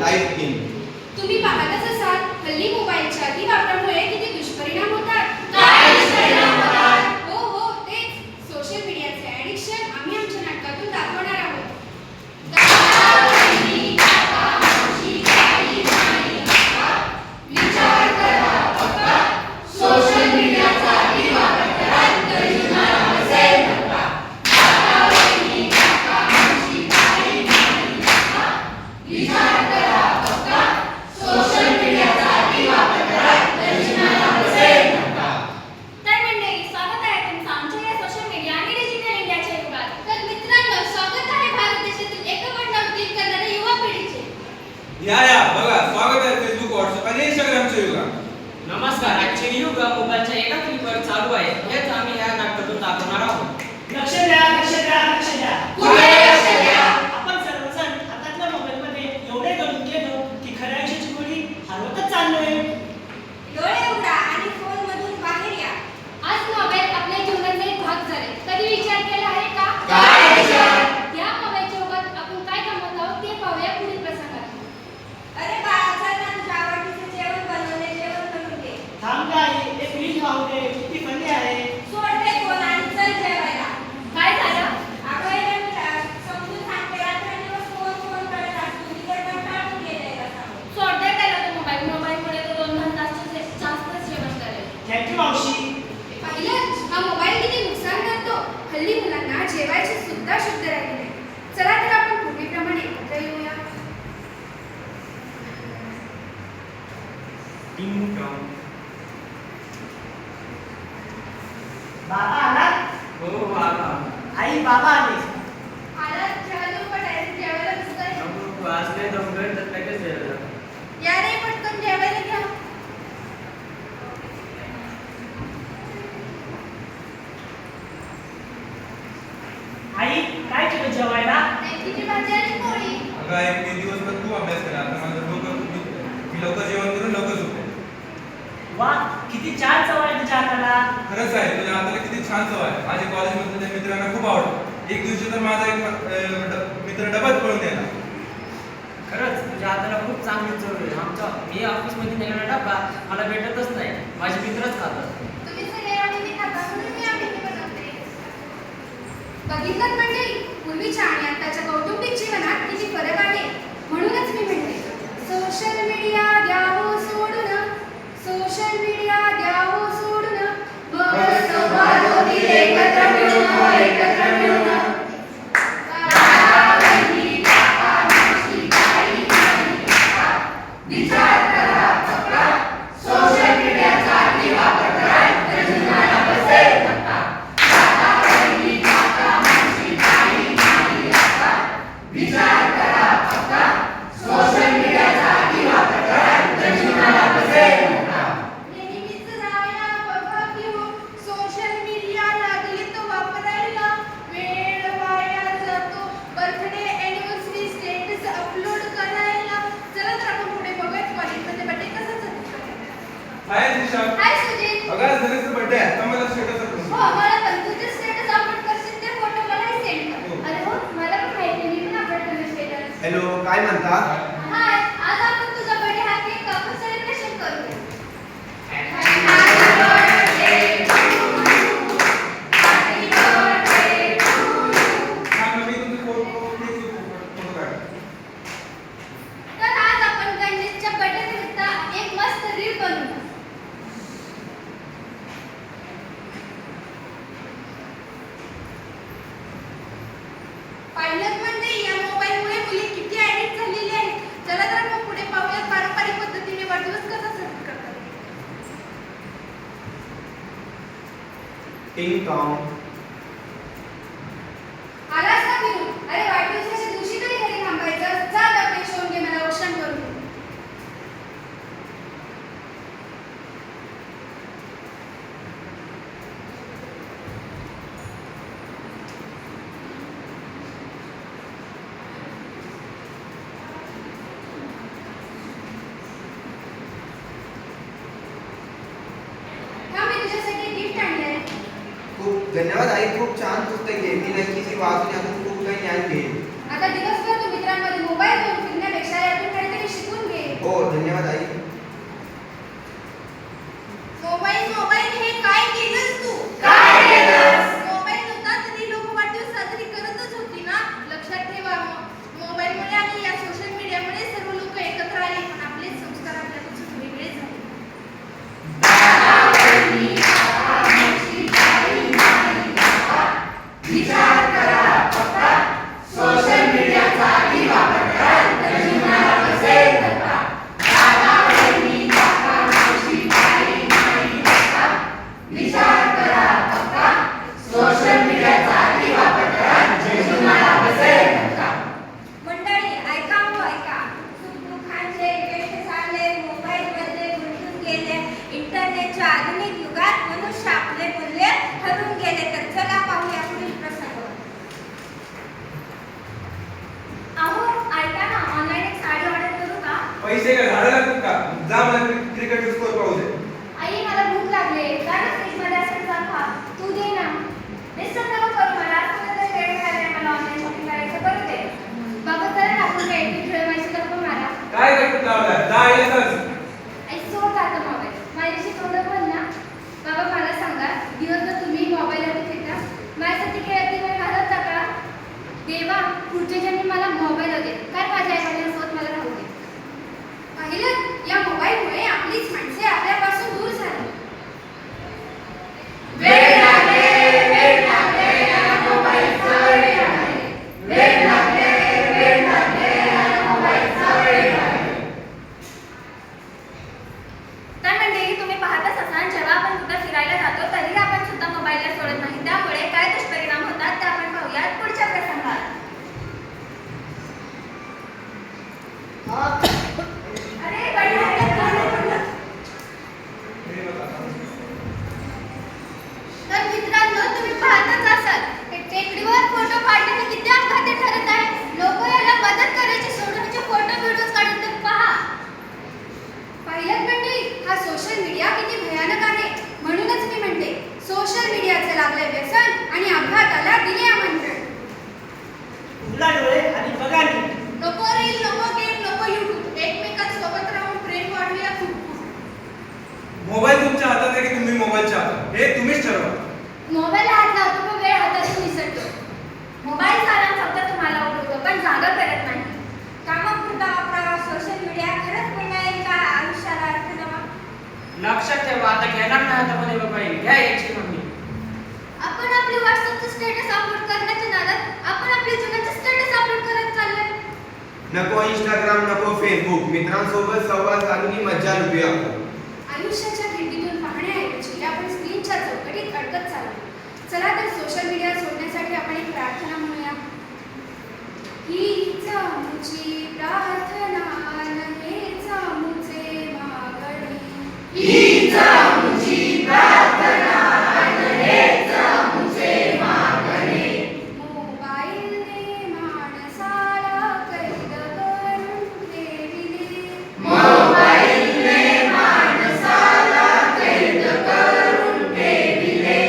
Live in. तुम्ही पाहतच असाल हल्ली मोबाईलच्या अति वापरामुळे किती दुष्परिणाम होतात. काय दुष्परिणाम होतात? हो तेच सोशल मीडियाचे ॲडिक्शन आम्ही आमच्या नाटकातून दाखवणार आहोत. विचार करा पक्का, सोशल मीडियाचा अतिवापर कराल तर जुनारा असेल धक्का. वातावरणी काका मावशी काही नाही धक्का. विचार करा पक्का, सोशल मीडियाचा अतिवापर कराल तर जुनारा असेल धक्का. तर मंडळी, स्वागत आहे तुमचं आमच्या या सोशल मीडिया आणि डिजिटल इंडियाच्या युगात. तर मित्रांनो, स्वागत आहे भारत देशातील एकवट नवतीन करणाऱ्या युवा पिढीचे. या बघा, स्वागत आहे फेसबुक, व्हॉट्सअप आणि इंस्टाग्रामच्या युगात. नमस्कार. आजचे युग मोबाईलच्या एका क्लिकवर चालू आहे. हेच आम्ही या नाटकातून दाखवणार आहोत. लक्ष द्या, लक्ष द्या, लक्ष द्या. पुढे लक्ष द्या. आपण सर्वजण हातातल्या मोबाईलमध्ये एवढे गळून गेलो की खऱ्या आयुष्याची गोडी हरवतच चाललोय. डोळे उघडा आणि फोनमधून बाहेर या. आज मोबाईल आपल्या जीवनाचा एक भाग झाले. कधी विचार केला आहे का? काय विचार? या मोबाईलच्या युगात आपण काय गमवत आहोत ते पाहूया पुढील प्रसंगात. अरे बाळा, चल ना, तुझ्या आवडीचं जेवण बनवले, जेवण बनवून दे. थांब काय, एक रील पाहू दे, किती फनी आहे. सोड ते फोन आणि चल जेवायला. काय झालं? अगं हे ना, समजून सांगते, रात्रंदिवस फोन करत असतो. मी तर कंटाळून गेले आता. सोड दे त्याला तो मोबाईल. मोबाईलमुळे तो 2 तास जास्तच जेवण करेल. थँक्यू मावशी. पाहिलं, हा मोबाईल किती नुकसान करतो. हल्ली मुलांना जेवायची सुद्धा शुद्ध राहिली नाही. चला तर आपण पूर्वीप्रमाणे एकत्र येऊया. बाबा आला? हो आला. आई बाबा आले. आला जेवायला पण डायरेक्ट जेवायला बसताय. नको आज नाही जमलं तर लगेच जेवलं. या रे पटकन जेवायला घ्या. आई काय केलं जेवायला? मेथीची भाजी आणि पोळी. अगं एक मी दिवसभर खूप अभ्यास केला. आता माझं डोकं मी लवकर जेवण करून लवकर झोपेन. वा, किती छान चव आहे तुझ्या हाताला. खरंच आहे, तुझ्या हाताला किती छान चव आहे. माझ्या कॉलेजमधल्या मित्रांना खूप आवडतं. एक दिवशी तर माझा एक मित्र डबाच पळून द्यायला. खरंच तुझ्या हाताला खूप चांगली चव आहे. मी ऑफिसमध्ये नेलेला डबा मला भेटतच नाही. माझे मित्रच खातात. तुम्ही सगळे आवडीने खाता म्हणून मी आवडीने बनवते. बघितलं मंडळी, पूर्वीच्या आणि आताच्या कौटुंबिक जीवनात किती फरक आहे. म्हणूनच मी म्हणते, सोशल मीडिया द्या हो सोडून, सोशल मीडिया द्या हो सोडून, मस्त मारोती एकत्र मिळून, एकत्र मिळून. विचार करा पक्का, सोशल मीडियाचा अतिवापर कराल तर जुनारा असेल धक्का. वातावरणी काका मावशी काही नाही धक्का. विचार करा पक्का, सोशल मीडियाचा अतिवापर कराल तर जुनारा असेल धक्का. नेहमीच जाया बघा की हो, सोशल मीडिया लागली तो वापरायला. वेळ वाया जातो बर्थडे अॅनिव्हर्सरी स्टेटस अपलोड करायला. चला तर आपण पुढे बघूयात कॉलेजमध्ये बर्थडे कसा साजरा करायचा. हाय दिशा. हाय सुजित. अगं आज धनेशचा बर्थडे आहे. आता मला स्टेटस अपलोड हो, मला पण तुझे स्टेटस अपलोड करशील ते फोटो मलाही सेंड कर. अरे हो, मला पण माहिती आहे, मी पण अपलोड केलं स्टेटस. हॅलो, काय म्हणता? हाय, आज आपण तुझा बर्थडे हा केक कापून सेलिब्रेशन करूया. सांग, मी तुमचे फोटो काढ. तर आज आपण गणेशच्या बर्थडे निमित्त एक मस्त रील बनवू. पाहिलं म्हणजे या मोबाईलमुळे मुली किती ऍडिक्ट झालेली आहेत. चला तर आपण पुढे पाहूयात पारंपरिक पद्धतीने वाढदिवस कसा साजरा करतात. टिंग टॉंग. आलास का फिरून? अरे वाढदिवसाच्या दिवशी तरी घरी थांबायचं. जा डबे शिवून घे, मला औषण करून दे. हा, मी तुझ्यासाठी गिफ्ट आणलंय. खूप धन्यवाद आई, खूप छान पुस्तक आहे. मी नक्की ती वाचून यातून खूप काही ज्ञान घेईन. आता दिवसभर तू मित्रांमध्ये मोबाईल घेऊन फिरण्यापेक्षा यातून काहीतरी पैसे काय झाडं लागतात का? जा मला क्रिकेट स्कोर पाहू दे. आई मला भूक लागली काय फ्रीजमध्ये असेल तर खा तू दे ना डिस्टर्ब नको करू मला आजपर्यंत वेळ मिळाला नाही मला ऑनलाईन शॉपिंग करायचं करू दे बाबा चला ना आपण काही खेळवायची गप्पा मारा काय करतो लावलाय? जा आईला सांग. आई सोड आता मोबाईल माझ्याशी थोडं बोल ना बाबा मला सांगा दिवसभर तुम्ही मोबाईलवर खेळता माझ्यासाठी खेळायची वेळ घालवता का देवा पुढच्या जन्मी मला मोबाईल दे काय माझ्या आईवडिलांसोबत मला राहू दे पाहिलं या मोबाईलमुळे आपलीच माणसे आपल्यापासून दूर झाली वेळ लागले या मोबाईलचा वेळ लागले. वेळ लागले या मोबाईलचा वेळ लागले. तर मंडळी तुम्ही पाहतच असाल जेव्हा आपण कुठं फिरायला जातो तरी आपण सुद्धा मोबाईलला सोडत नाही त्यामुळे काय दुष्परिणाम होतात ते आपण पाहूयात पुढच्या प्रसंगात अरे तर मित्रांनो तुम्ही पाहतच असाल टेकडीवर फोटो काढणे किती अपघाती ठरत आहे लोक याला मदत करायची सोडून फोटो व्हिडिओ काढून तर पहा पाहिलं मंडळी हा सोशल मीडिया किती भयानक आहे म्हणूनच मी म्हणते सोशल मीडियाचे लागले व्यसन आणि अपघाताला दिले आमंत्रण उघडा डोळे आणि बघा नीट. नको रील नको गेम नको युट्यूब एकमेकांसोबत राहून प्रेम वाढूया खूप मोबाईल तुमच्या हातात आहे की तुम्ही मोबाईलच्या हातात? हे तुम्हीच ठरवा. मोबाईल हात लावतो पण वेळ हातातून विसरतो मोबाईल सारा फक्त तुम्हाला उडवतो पण जागा करत नाही कामापुरता वापरावा सोशल मीडिया खरंच पुन्हा एकदा आयुष्याला अर्थ नवा लक्षात ठेवा आता घेणार नाही हातामध्ये मोबाईल घ्या याची मम्मी आपण आपली व्हॉट्सअपचे स्टेटस अपलोड करण्याच्या नादात आपण आपल्या जीवनाचे स्टेटस अपलोड करत चाललोय नको इंस्टाग्राम नको फेसबुक मित्रांसोबत संवाद साधून मज्जा लुटूया. आयुष्याच्या खिडकीतून पाहण्याऐवजी आपण स्क्रीनच्या चौकटीत अडकत चाललो चला तर सोशल मीडिया सोडण्यासाठी आपण एक प्रार्थना म्हणूया हीच आमची प्रार्थना हेच आमचे मागणे हीच आमची प्रार्थना हेच आमचे मागणे. मोबाईलने माणसाला कैद करून ठेविले मोबाईलने माणसाला कैद करून ठेविले.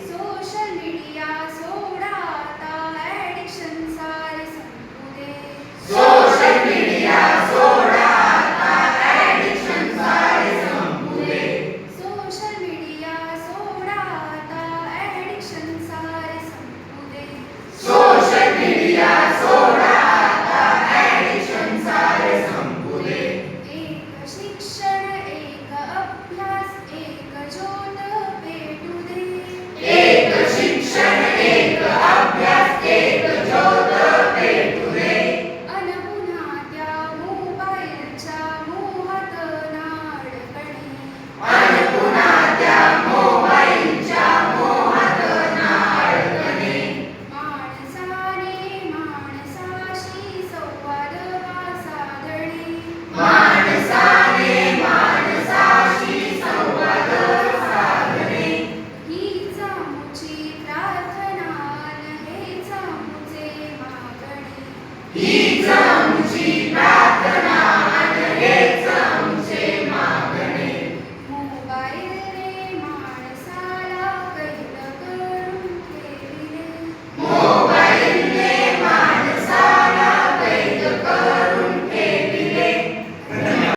सोशल मीडिया सोडा आता ॲडिक्शन सारे संपू दे सोशल मीडिया सोडा आता ॲडिक्शन सारे संपू दे. सोशल मीडिया सोडा आता ॲडिक्शन सारे संपू दे सोशल मीडिया सोडा आता ॲडिक्शन सारे संपू दे. एक शिक्षण एक अभ्यास एक ज्योत पेटू दे एक शिक्षण एक अभ्यास एक ज्योत पेटू दे. अन पुन्हा त्या मोबाईलच्या मोहात नाडकणे आणि पुन्हा त्या मोबाईलच्या मोहात ना अडकणे. माणसाने माणसाशी संवाद साधणे माणसाने माणसाशी संवाद साधणे. हीच आमची प्रार्थना हेच आमचे मागणे ही